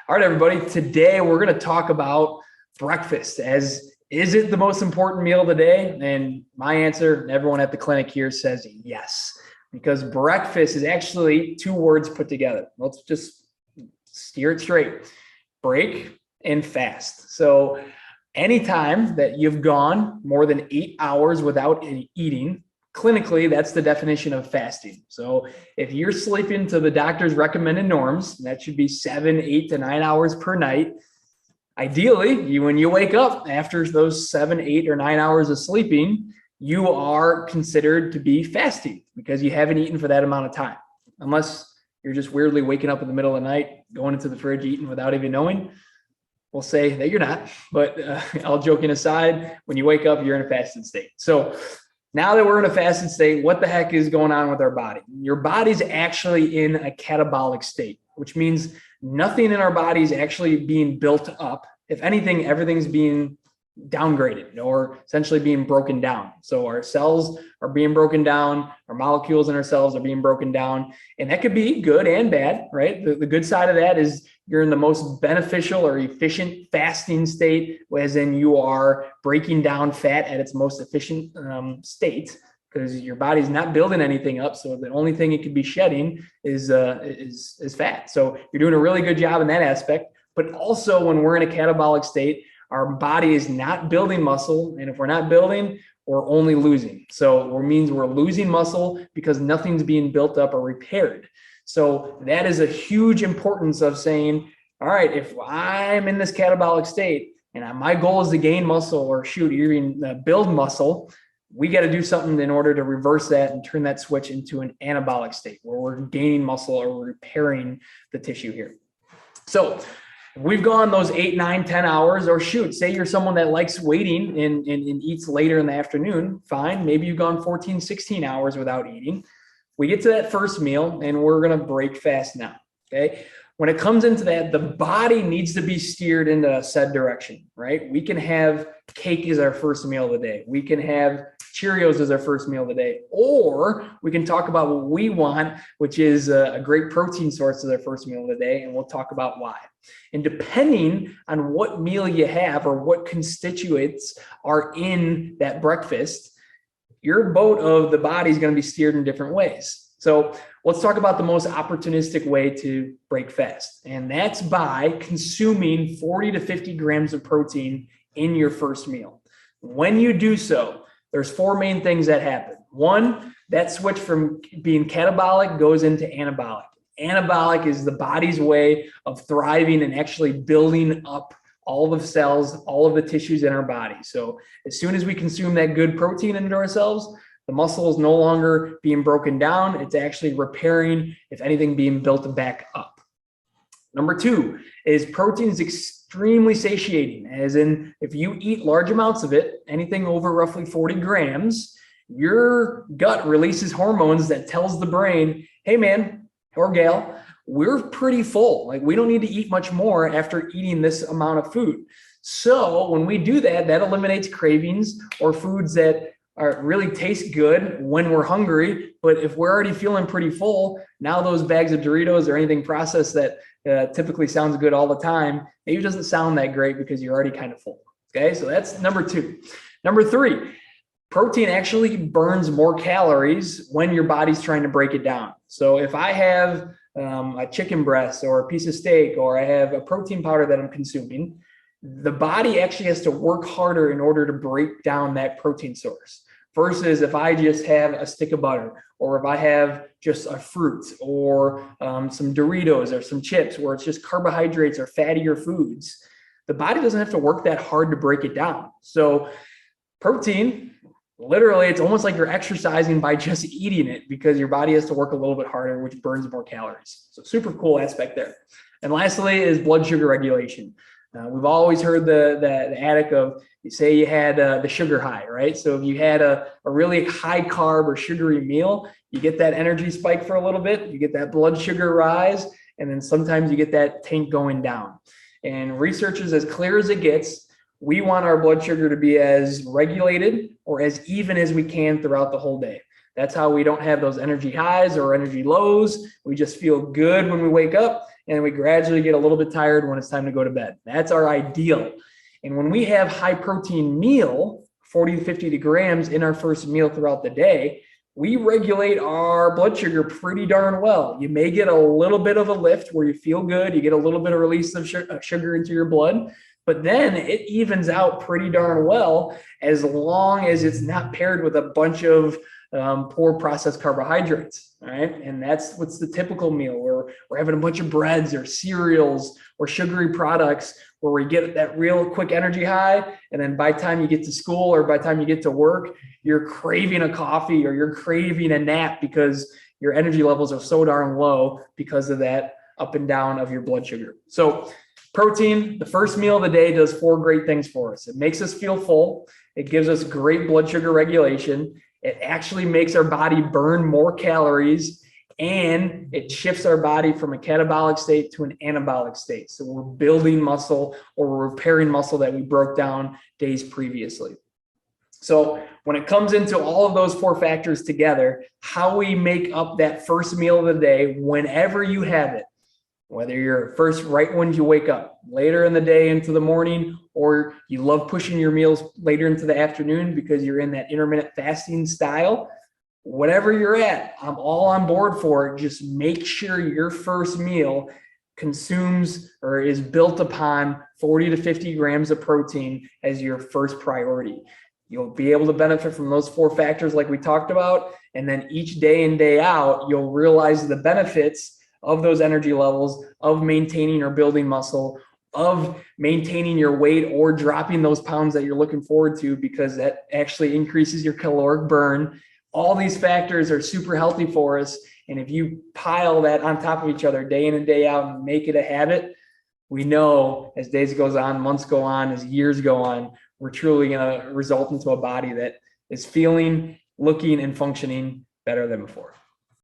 All right, everybody. Today we're going to talk about breakfast. As is it the most important meal of the day? And my answer, and everyone at the clinic here says yes, because breakfast is actually two words put together. Let's just steer it straight: break and fast. So anytime that you've gone more than 8 hours without eating, clinically, that's the definition of fasting. So if you're sleeping to the doctor's recommended norms, that should be 7, 8 to 9 hours per night. Ideally, when you wake up after those 7, 8, or 9 hours of sleeping, you are considered to be fasting because you haven't eaten for that amount of time. Unless you're just weirdly waking up in the middle of the night, going into the fridge, eating without even knowing, we'll say that you're not. But all joking aside, when you wake up, you're in a fasted state. So now that we're in a fasted state, what the heck is going on with our body? Your body's actually in a catabolic state, which means nothing in our body is actually being built up. If anything, everything's being downgraded or essentially being broken down. So our cells are being broken down, our molecules in our cells are being broken down, and that could be good and bad, right? The good side of that is you're in the most beneficial or efficient fasting state, as in you are breaking down fat at its most efficient state, because your body's not building anything up. So the only thing it could be shedding is fat. So you're doing a really good job in that aspect. But also when we're in a catabolic state, our body is not building muscle. And if we're not building, we're only losing. So it means we're losing muscle because nothing's being built up or repaired. So that is a huge importance of saying, all right, if I'm in this catabolic state and my goal is to gain muscle or even build muscle, we got to do something in order to reverse that and turn that switch into an anabolic state where we're gaining muscle or repairing the tissue here. So we've gone those 8, 9, 10 hours, or say you're someone that likes waiting and eats later in the afternoon. Fine. Maybe you've gone 14, 16 hours without eating. We get to that first meal and we're going to break fast now. Okay. When it comes into that, the body needs to be steered in a said direction, right? We can have cake as our first meal of the day. We can have Cheerios as our first meal of the day, or we can talk about what we want, which is a great protein source as our first meal of the day. And we'll talk about why. And depending on what meal you have or what constituents are in that breakfast, your boat of the body is going to be steered in different ways. So let's talk about the most opportunistic way to break fast. And that's by consuming 40 to 50 grams of protein in your first meal. When you do so, there's 4 main things that happen. 1, that switch from being catabolic goes into anabolic. Anabolic is the body's way of thriving and actually building up all of the cells, all of the tissues in our body. So as soon as we consume that good protein into ourselves, the muscle is no longer being broken down. It's actually repairing, if anything, being built back up. Number 2 is protein is extremely satiating, as in if you eat large amounts of it, anything over roughly 40 grams, your gut releases hormones that tells the brain, hey man or gal, we're pretty full. Like, we don't need to eat much more after eating this amount of food. So when we do that, that eliminates cravings or foods that really taste good when we're hungry. But if we're already feeling pretty full, now those bags of Doritos or anything processed that typically sounds good all the time, maybe doesn't sound that great because you're already kind of full. Okay, so that's number 2. Number 3, protein actually burns more calories when your body's trying to break it down. So if I have a chicken breast or a piece of steak, or I have a protein powder that I'm consuming, the body actually has to work harder in order to break down that protein source. Versus if I just have a stick of butter, or if I have just a fruit or some Doritos or some chips, where it's just carbohydrates or fattier foods, the body doesn't have to work that hard to break it down. So protein, literally, it's almost like you're exercising by just eating it, because your body has to work a little bit harder, which burns more calories. So super cool aspect there. And lastly is blood sugar regulation. We've always heard the adage of, you say you had the sugar high, right? So if you had a really high carb or sugary meal, you get that energy spike for a little bit, you get that blood sugar rise, and then sometimes you get that tank going down. And research is as clear as it gets. We want our blood sugar to be as regulated or as even as we can throughout the whole day. That's how we don't have those energy highs or energy lows. We just feel good when we wake up, and we gradually get a little bit tired when it's time to go to bed. That's our ideal. And when we have high protein meal, 40 to 50 grams in our first meal throughout the day, we regulate our blood sugar pretty darn well. You may get a little bit of a lift where you feel good. You get a little bit of release of sugar into your blood, but then it evens out pretty darn well as long as it's not paired with a bunch of poor processed carbohydrates. All right. And that's what's the typical meal where we're having a bunch of breads or cereals or sugary products where we get that real quick energy high. And then by the time you get to school or by the time you get to work, you're craving a coffee or you're craving a nap because your energy levels are so darn low because of that up and down of your blood sugar. So protein, the first meal of the day, does 4 great things for us. It makes us feel full. It gives us great blood sugar regulation. It actually makes our body burn more calories, and it shifts our body from a catabolic state to an anabolic state. So we're building muscle or we're repairing muscle that we broke down days previously. So when it comes into all of those 4 factors together, how we make up that first meal of the day, whenever you have it, whether you're first right when you wake up, later in the day into the morning, or you love pushing your meals later into the afternoon because you're in that intermittent fasting style, whatever you're at, I'm all on board for it. Just make sure your first meal consumes or is built upon 40 to 50 grams of protein as your first priority. You'll be able to benefit from those 4 factors like we talked about. And then each day in, day out, you'll realize the benefits of those energy levels, of maintaining or building muscle, of maintaining your weight or dropping those pounds that you're looking forward to, because that actually increases your caloric burn. All these factors are super healthy for us. And if you pile that on top of each other day in and day out and make it a habit, we know as days goes on, months go on, as years go on, we're truly going to result into a body that is feeling, looking, and functioning better than before.